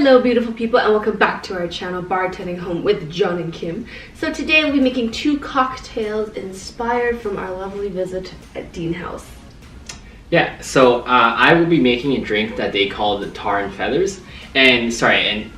Hello beautiful people and welcome back to our channel Bartending Home with John and Kim. So today we'll be making two cocktails inspired from our lovely visit at Deane House. Yeah, so I will be making a drink that they call the Tar and Feathers. And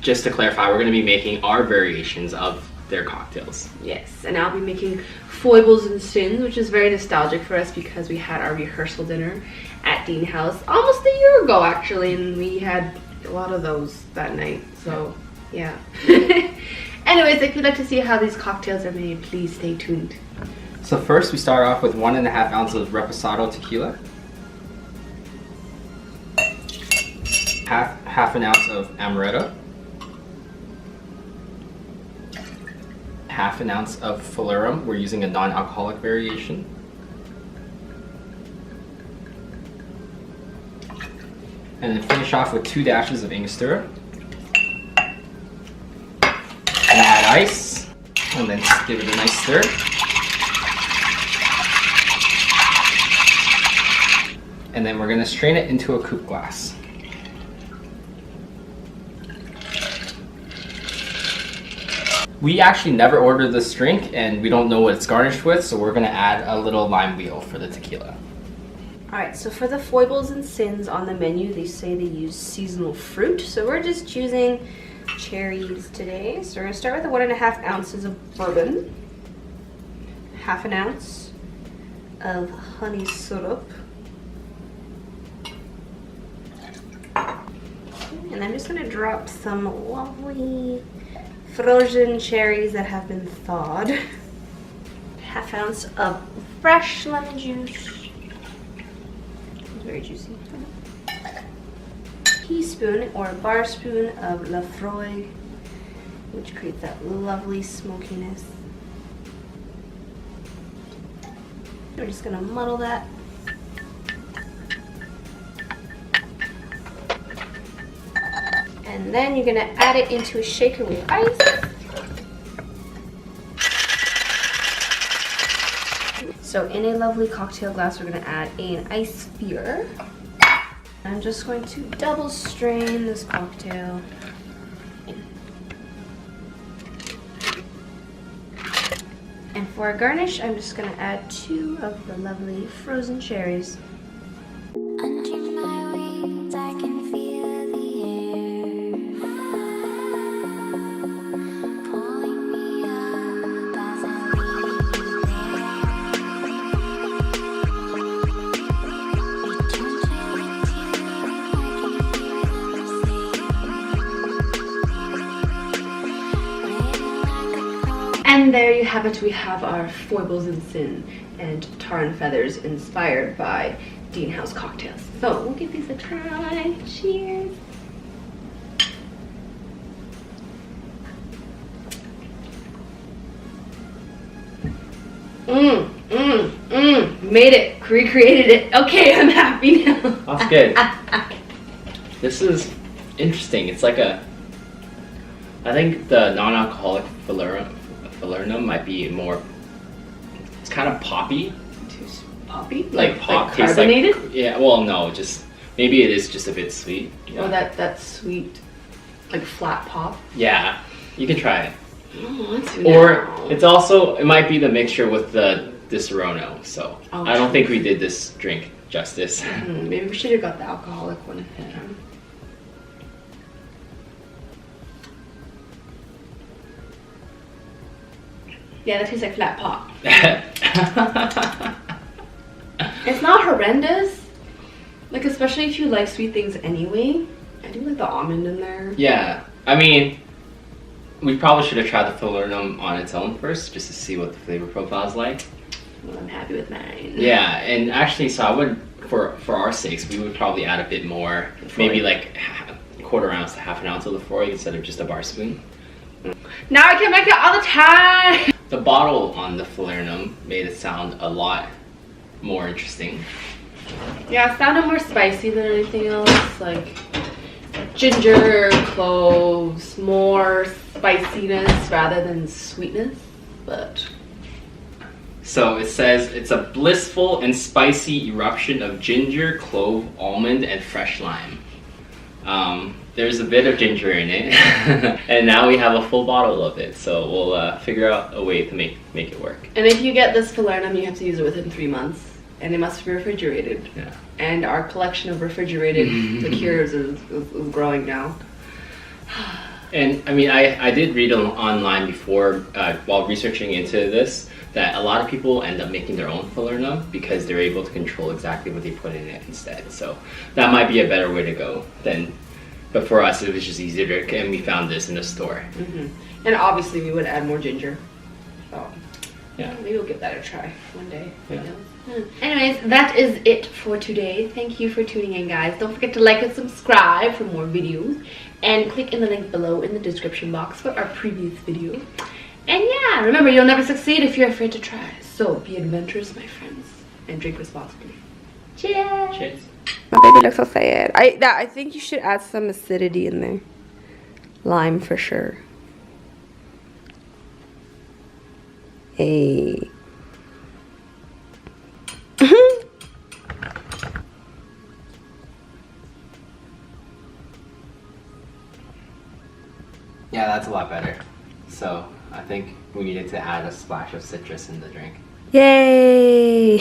just to clarify, we're going to be making our variations of their cocktails. Yes, and I'll be making Foibles and Sins, which is very nostalgic for us because we had our rehearsal dinner at Deane House almost a year ago actually, and we had a lot of those that night, so yeah. Anyways, if you'd like to see how these cocktails are made, please stay tuned. So first we start off with 1.5 ounces of Reposado Tequila, half an ounce of Amaretto, half an ounce of Falernum. We're using a non-alcoholic variation. And then finish off with 2 dashes of Angostura. And add ice. And then just give it a nice stir. And then we're going to strain it into a coupe glass. We actually never ordered this drink and we don't know what it's garnished with, so we're going to add a little lime wheel for the tequila. Alright, so for the Foibles and Sins on the menu, they say they use seasonal fruit. So we're just choosing cherries today. So we're going to start with the 1.5 ounces of bourbon, half an ounce of honey syrup, and I'm just going to drop some lovely frozen cherries that have been thawed, half ounce of fresh lemon juice. Very juicy. Teaspoon or a bar spoon of Lafroy, which creates that lovely smokiness. We're just gonna muddle that. And then you're gonna add it into a shaker with ice. So in a lovely cocktail glass, we're going to add an ice sphere. I'm just going to double strain this cocktail. And for a garnish, I'm just going to add 2 of the lovely frozen cherries. And there you have it, we have our Foibles and Sin and Tar and Feathers inspired by Deane House cocktails. So we'll give these a try. Cheers. Made it, recreated it. Okay, I'm happy now. That's good. This is interesting. It's like I think the non-alcoholic Falernum might be more, it's kind of poppy. Too poppy? Like pop. Like carbonated? Like, yeah, well no, maybe it is just a bit sweet. Yeah. Oh, that sweet, like flat pop? Yeah, you can try it. Or it might be the mixture with the Disaronno, so I don't think we did this drink justice. Maybe we should have got the alcoholic one. Yeah, that tastes like flat pop. It's not horrendous. Like, especially if you like sweet things anyway. I do like the almond in there. Yeah, I mean, we probably should have tried the Falernum on its own first, just to see what the flavor profile is like. Well, I'm happy with mine. Yeah, and actually, so I would, for our sakes, we would probably add a bit more, maybe like a 1/4 ounce to half an ounce of Lafroy instead of just a bar spoon. Now I can make it all the time! The bottle on the Falernum made it sound a lot more interesting. Yeah, it sounded more spicy than anything else. Like ginger, cloves, more spiciness rather than sweetness. But So it says it's a blissful and spicy eruption of ginger, clove, almond, and fresh lime. There's a bit of ginger in it, and now we have a full bottle of it. So we'll figure out a way to make it work. And if you get this Falernum, you have to use it within 3 months, and it must be refrigerated. Yeah. And our collection of refrigerated liqueurs is growing now. And I mean, I did read online before, while researching into this, that a lot of people end up making their own Falernum because they're able to control exactly what they put in it instead. So that might be a better way to go than. But for us, it was just easier to, and we found this in the store. And obviously, we would add more ginger. So yeah, maybe we'll give that a try one day. Yeah. Anyways, that is it for today. Thank you for tuning in, guys. Don't forget to like and subscribe for more videos. And click in the link below in the description box for our previous video. And yeah, remember, you'll never succeed if you're afraid to try. So be adventurous, my friends, and drink responsibly. Cheers! Cheers. My baby looks so sad. I think you should add some acidity in there. Lime for sure. Hey. Yeah, that's a lot better. So I think we needed to add a splash of citrus in the drink. Yay!